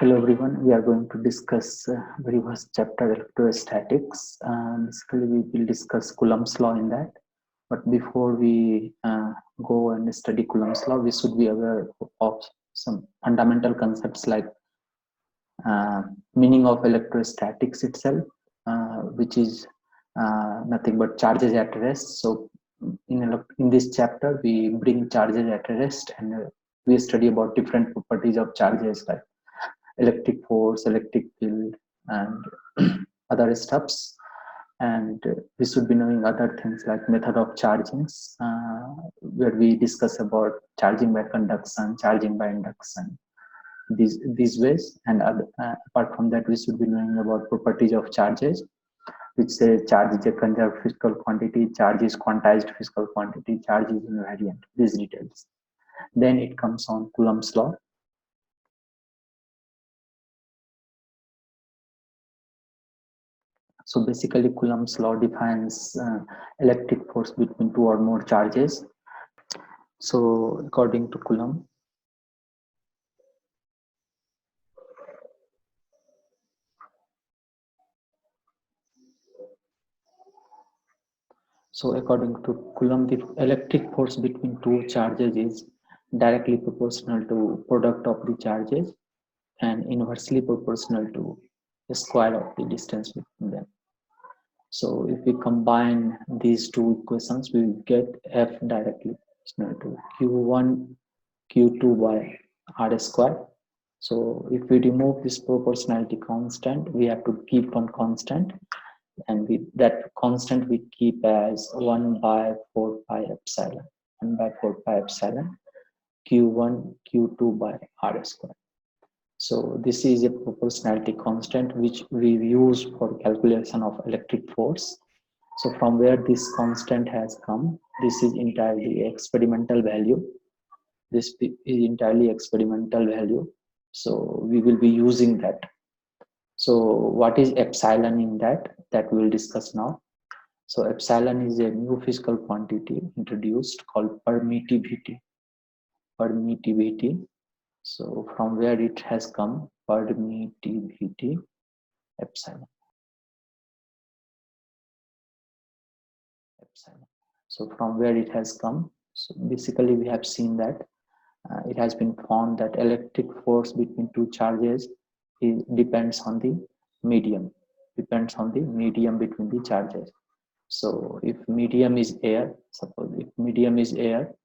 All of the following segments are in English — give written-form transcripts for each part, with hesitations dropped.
Hello everyone, we are going to discuss very vast chapter electrostatics. Basically, we will discuss Coulomb's law in that. But before we go and study Coulomb's law, we should be aware of some fundamental concepts like meaning of electrostatics itself, which is nothing but charges at rest. So in this chapter, we bring charges at rest and we study about different properties of charges like electric force, electric field, and other stuffs. And we should be knowing other things like method of chargings, where we discuss about charging by conduction, charging by induction, these ways. And apart from that, we should be knowing about properties of charges, which say charge is a conserved physical quantity, charge is quantized physical quantity, charge is invariant. These details. Then it comes on Coulomb's law. So basically, Coulomb's law defines electric force between two or more charges. So according to Coulomb, the electric force between two charges is directly proportional to product of the charges and inversely proportional to the square of the distance between them. So if we combine these two equations, we will get F directly proportional to Q1 Q2 by R square. So if we remove this proportionality constant, we have to keep one constant, and that constant we keep as 1 by 4 pi epsilon, 1 by 4 pi epsilon Q1 Q2 by R square. So this is a proportionality constant which we use for calculation of electric force. So from where this constant has come, this is entirely experimental value. This is entirely experimental value. So we will be using that. So what is epsilon in that? That we will discuss now. So epsilon is a new physical quantity introduced called permittivity. Permittivity. So from where it has come, permittivity, epsilon. Epsilon. So from where it has come, so basically we have seen that it has been found that electric force between two charges depends on the medium, between the charges. So if medium is air, suppose if medium is air,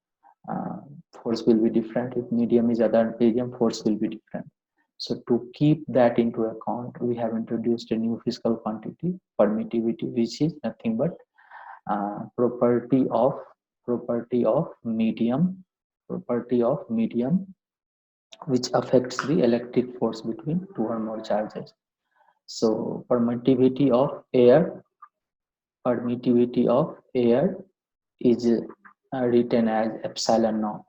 force will be different. If medium is other medium, force will be different. So to keep that into account, we have introduced a new physical quantity, permittivity, which is nothing but property of medium, which affects the electric force between two or more charges. So permittivity of air is written as epsilon naught.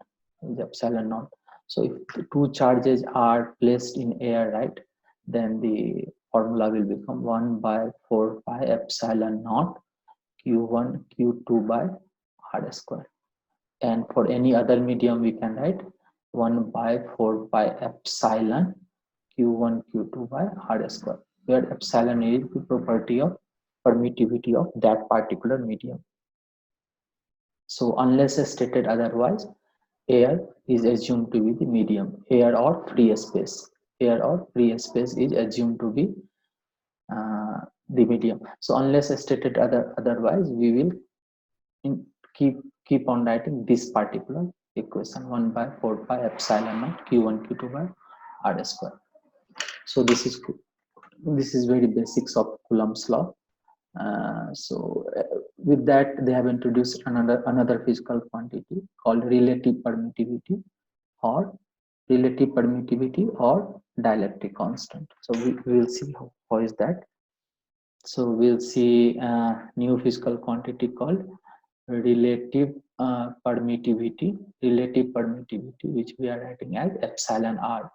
So if the two charges are placed in air, right, then the formula will become 1 by 4 pi epsilon naught Q1 Q2 by R square. And for any other medium, we can write 1 by 4 pi epsilon Q1 Q2 by R square, where epsilon is the property of permittivity of that particular medium. So unless stated otherwise, air is assumed to be the medium. Air or free space is assumed to be the medium. So unless stated otherwise, we will keep on writing this particular equation, 1 by 4 pi epsilon naught Q1 Q2 by R square. So this is very basics of Coulomb's law. With that, they have introduced another physical quantity called relative permittivity or dielectric constant. So we will see how is that. So we'll see a new physical quantity called relative permittivity, which we are writing as epsilon r.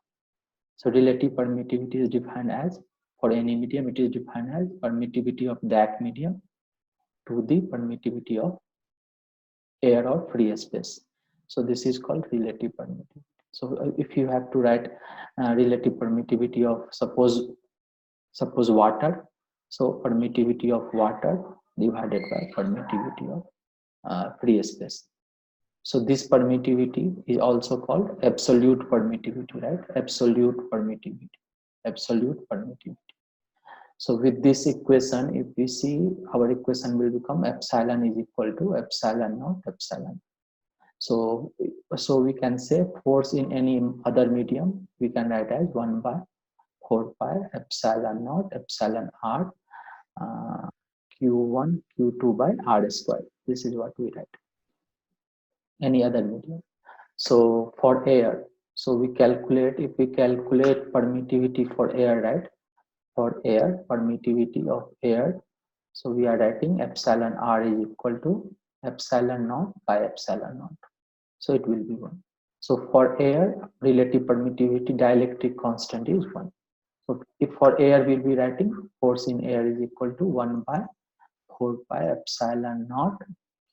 So relative permittivity is defined as, for any medium, it is defined as permittivity of that medium to the permittivity of air or free space. So this is called relative permittivity. So if you have to write relative permittivity of suppose water, so permittivity of water divided by permittivity of free space. So this permittivity is also called absolute permittivity, right? Absolute permittivity. Absolute permittivity. So with this equation, if we see, our equation will become epsilon is equal to epsilon naught epsilon. So we can say force in any other medium, we can write as 1 by 4 pi epsilon naught epsilon r q1 q2 by r square. This is what we write. Any other medium. So for air, so we calculate, if we calculate permittivity for air, right? For air, permittivity of air, so we are writing epsilon r is equal to epsilon naught by epsilon naught. So it will be 1. So for air, relative permittivity dielectric constant is 1. So if for air we'll be writing force in air is equal to 1 by 4 pi epsilon naught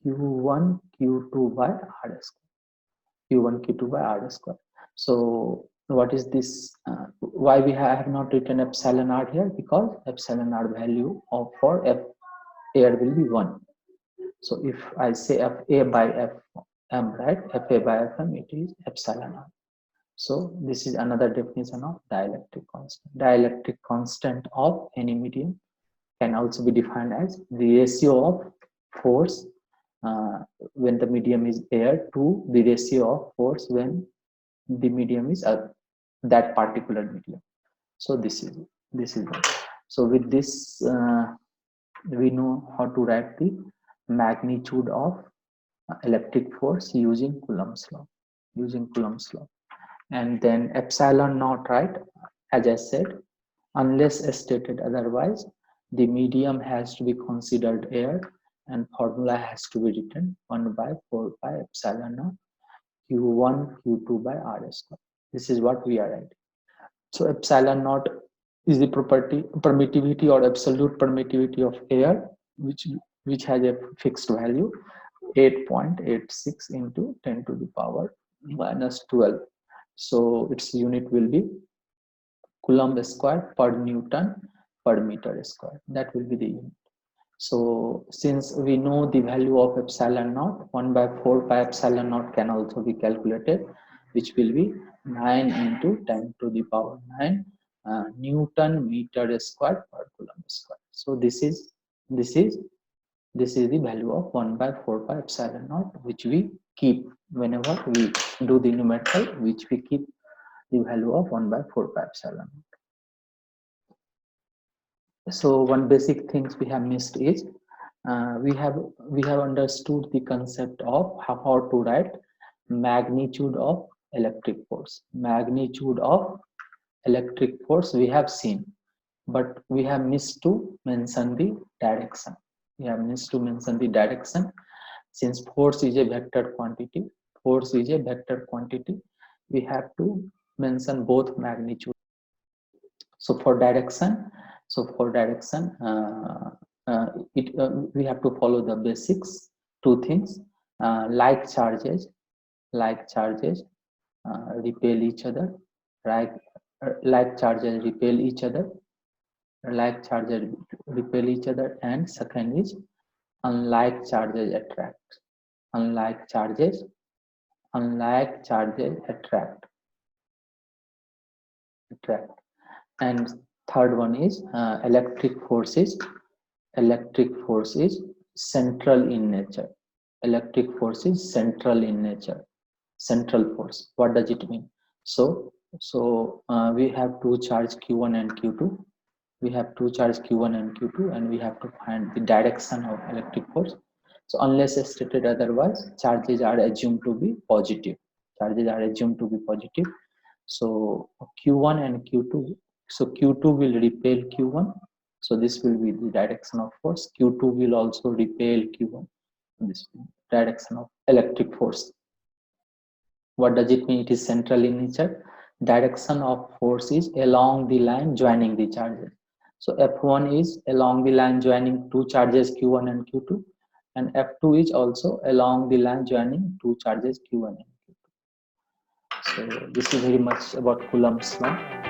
q1 q2 by r square. q1 q2 by r square. So what is this? Why we have not written epsilon r here? Because epsilon r value of for f air will be 1. So if I say fa by fm, right? Fa by fm, it is epsilon r. So this is another definition of dielectric constant. Dielectric constant of any medium can also be defined as the ratio of force when the medium is air to the ratio of force when the medium is that particular medium. So this is it. So with this we know how to write the magnitude of electric force using Coulomb's law. And then epsilon naught, right? As I said, unless stated otherwise, the medium has to be considered air, and formula has to be written 1 by 4 pi epsilon naught q1 q2 by r square. This is what we are writing. So epsilon naught is the permittivity or absolute permittivity of air, which has a fixed value 8.86 into 10 to the power minus 12. So its unit will be Coulomb square per Newton per meter square. That will be the unit. So since we know the value of epsilon naught, 1 by 4 pi epsilon naught can also be calculated, which will be 9 into 10 to the power 9 Newton meter square per Coulomb square. So this is the value of 1 by 4 pi epsilon naught, which we keep whenever we do the numerical, which we keep the value of 1 by 4 pi epsilon naught. So one basic things we have missed is we have understood the concept of how to write magnitude of electric force. Magnitude of electric force we have seen, but we have missed to mention the direction. Since force is a vector quantity, we have to mention both magnitude. So for direction, we have to follow the basics. Two things: like charges repel each other. Like charges repel each other. And second is unlike charges attract. Unlike charges attract. And third one is electric force is central in nature. Central force. What does it mean? So we have two charge q1 and q2. And we have to find the direction of electric force. So unless stated otherwise, charges are assumed to be positive. So q1 and q2. So q2 will repel q1. So this will be the direction of force. q2 will also repel q1. This direction of electric force. What does it mean? It is central in nature. Direction of force is along the line joining the charges. So F1 is along the line joining two charges Q1 and Q2, and F2 is also along the line joining two charges Q1 and Q2. So this is very much about Coulomb's law.